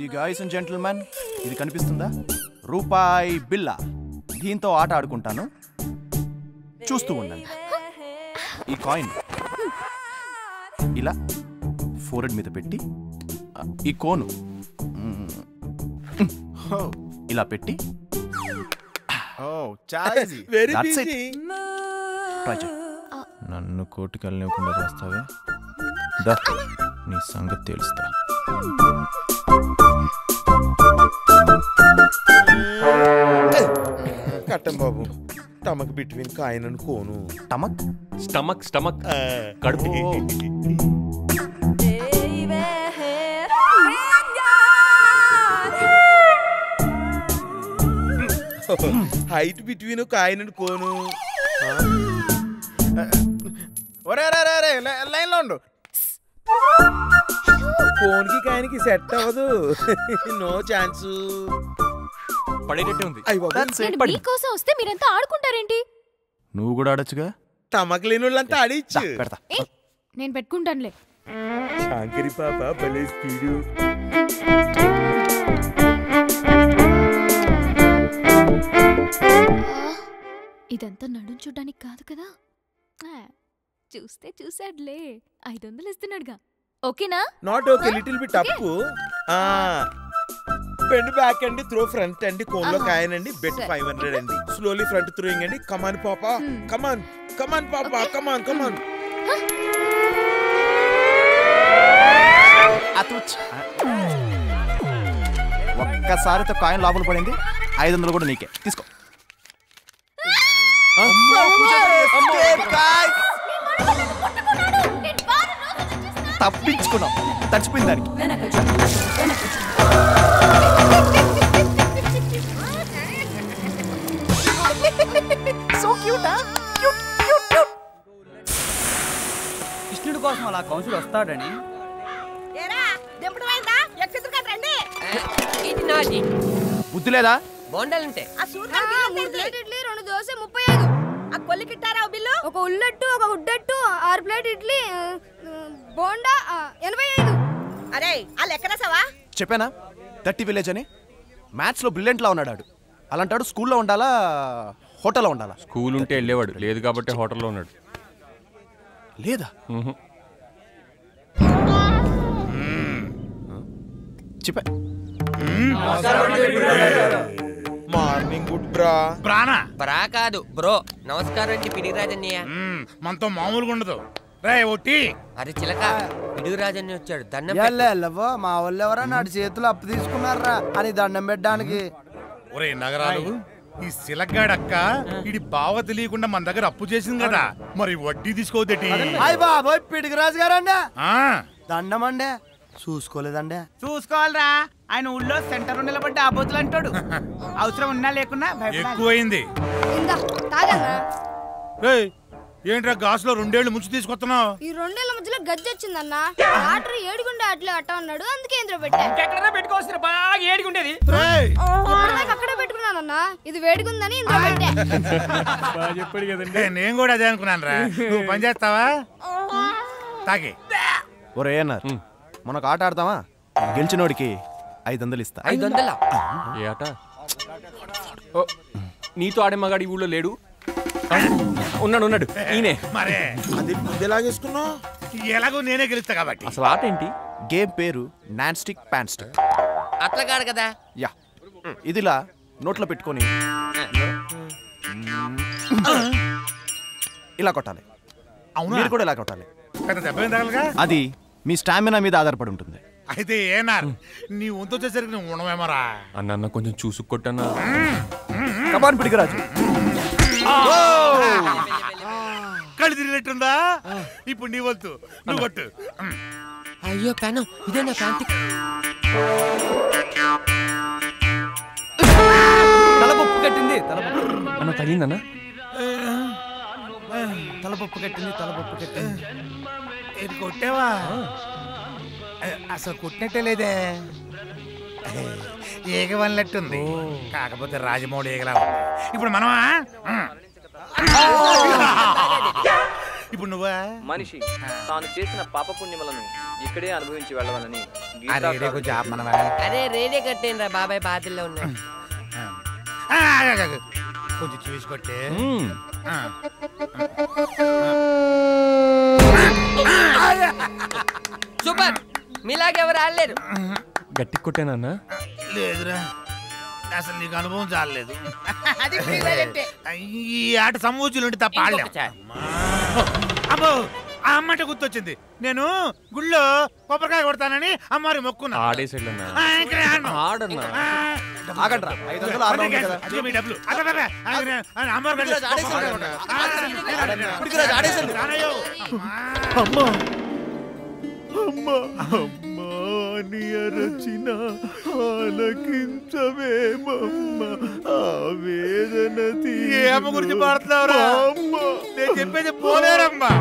See guys and gentlemen, ఇది కనిపిస్తుందా? రూపాయి బిల్ల. దీంతో ఆట ఆడుకుంటాను, చూస్తూ ఉండండి. ఈ కాయిన్ ఇలా ఫోరెడ్ మీద పెట్టి ఈ కోను ఇలా పెట్టి నన్ను కోటికి వెళ్ళకుండా చేస్తావే, దా నీ సంగతి తెలుస్తా. కట్టం బాబు, stomach between coin and cone. Stomach stomach stomach కడుపు. Height between coin and cone. Line లో ఉండు. కోన్కి కాయిన్కి సెట్ అవ్వదు. No chance. పడేటట్టే ఉంది. మీకోసం వస్తే మీరంతా ఆడుకుంటారేంటి? నువ్వు కూడా ఆడొచ్చుగా. తమకు లేని వాళ్ళంతా ఆడిచ్చు. పెడతా. నేను పెట్టుకుంటానులే. శాంకరి పాప భలే స్పీడు. ఇదంతా నడుం చూడ్డానికి కాదు కదా. చూస్తే చూసాడులే. 500 ఇస్తున్నాడుగా. ఓకేనా? Not okay, little bit up. Bend back అండి, త్రో ఫ్రంట్ అండి, కోన్ లో కాయన్ అండి, బెట్ 500 అండి. స్లోలీ ఫ్రంట్ త్రోయింగ్ అండి. కమాన్ పాపా, కమాన్ కమాన్ పాపా, కమాన్ కమాన్. ఒక్కసారితో కాయిన్ లోపల పడింది. 500 కూడా నీకే. తీసుకో. తప్పించుకున్నాం, తడిచిపోయింది దానికి. కృష్ణుడి కోసం అలా కౌన్సిల్ వస్తాడని బుద్ధి లేదా? బోండాలంటే ఒక ఉల్లట్టు, ఒక ఉడ్డట్టు, 6 ప్లేట్ ఇడ్లీ, బోండా 85. అరే ఆ లెక్కరాసావా? చెప్పానా 30 విలేజ్ అని. మ్యాథ్స్ లో బ్రిలియంట్ లా ఉన్నాడు. అలాంటాడు స్కూల్లో ఉండాలా, హోటల్లో ఉండాలా? స్కూల్ ఉంటే వెళ్ళేవాడు, లేదు కాబట్టి హోటల్లో ఉన్నాడు. లేదా? చెప్పా. మార్నింగ్ గుడ్ బ్రా. బ్రానా బ్రా కాదు బ్రో. నమస్కారం అండి పిడిరాజన్నయ్య. మనతో మామూలుగా ఉండదు రే ఒట్టి. అరే చిలక, పిడిరాజన్ని వచ్చాడు. దండం మా వాళ్ళు ఎవరా నాటి చేతులు అప్పు తీసుకున్నారా అని దండం పెట్టడానికి. ఒరే నగరాలు, ఈ సిలగ్గాడక్క ఇది బావ తెలియకుండా మన దగ్గర అప్పు చేసింది కదా, మరి వడ్డీ తీసుకోవద్దేటి? అయ్య బాబోయ్ పిడికిరాజు గారండి, ఆ దండం అండి. చూసుకోలేదండి. చూసుకోవాలరా, ఆయన ఊళ్ళో సెంటర్ నిలబడ్డ ఆబోతులు అంటాడు. అవసరం ఉన్నా లేకున్నా ఎక్కువైంది. ఏంట్రా గాసులో 2 ఏళ్ళు ముంచి తీసుకొస్తున్నావు? ఈ 2 ఏళ్ల మధ్యలో గజ్జి వచ్చిందన్న. ఆర్డర్ ఏడుగుండే అట్లే అట్ట అన్నాడు, అందుకే ఇంద్ర పెట్టా. ఎక్కడన్నా పెట్టుకోవచ్చు, బాగా ఏడుగుండేది. అక్కడే పెట్టుకున్నానన్నా, ఇది వేడుకుందని ఇంద్ర పెట్టా. నేను కూడా అదే అనుకున్నాను రా. నువ్వు పని చేస్తావా? తాగి ఒరే అన్నారు, మనకు ఆట ఆడతావా? గెలిచినోడికి 500 ఇస్తా. 500? ఏ ఆట? నీతో ఆడే మగాడి ఊళ్ళో లేడు. ఉన్నాడు ఈయనే. మరే అది ముందే లాగేసుకున్నావు. ఎలాగో నేనే గెలుస్తా కాబట్టి. అసలు ఆట ఏంటి? గేమ్ పేరు నాన్ స్టిక్ ప్యాన్ స్టిక్. అట్లా కాదు కదా. యా, ఇదిలా నోట్లో పెట్టుకొని ఇలా కొట్టాలి. మీరు కూడా ఇలా కొట్టాలి. పెద్ద దెబ్బ ఏం తగలగా? అది మీ స్టామినా మీద ఆధారపడి ఉంటుంది. అయితే ఏనారు నీ వంతు వచ్చేసరికి నువ్వు ఉండవేమోరా. అన్న కొంచెం చూసుకొట్టన్నా. కమాన్ పిడికిరాజు. కళ్ళు తిరిగినట్టుందా? ఇప్పుడు నీ వంతు, నువ్వు కొట్టు. అయ్యో పెనం, ఇదే నా ఫ్యాంటీ. తలపప్పు కట్టింది. అన్న తగిందన్నా? తలపప్పు కట్టింది. ఇది కొట్టావా? అసలు కొట్టినట్టే లేదే. ఈగ వల్లట్టుంది, కాకపోతే రాజమౌళి ఈగలా ఉంది. ఇప్పుడు మనమా? ఇప్పుడు నువ్వా మనిషి తాను చేసిన పాపపుణ్యములను ఇక్కడే అనుభవించి వెళ్ళవాలని అరే రేడియో కట్టేయండి రా బాబాయ్ బాధల్లో ఉన్నాడు. కొంచెం చూసి కొట్టే సూపర్, మీలాగే ఎవరు ఆడలేరు. గట్టి కొట్టేనన్నా? లేదురా, అసలు నీకు అనుభవం చాలలేదు. ఈ ఆట సమూచులు ఉంటే తప్ప ఆడలేం. అబ్బో, ఆ అమ్మంట గుర్తొచ్చింది. నేను గుళ్ళో కొబ్బరికాయ కొడతానని అమ్మారి మొక్కున్నా. ఆడేసేళ్ళన్నా? ఆడన్నా? ఆగండ్రా, 500 ఆరు ఉంది కదా. అదిగో మీ డబ్బులు. అబ్బబ్బబ్బే, అమ్మారు అమ్మా అమ్మా అమ్మా నీ అరచిన ఆలకించవేమమ్మ ఆవేదన ఏ అమ్మ గురించి పాడుతున్నావురా? నేను చెప్పేది పోలేరమ్మా.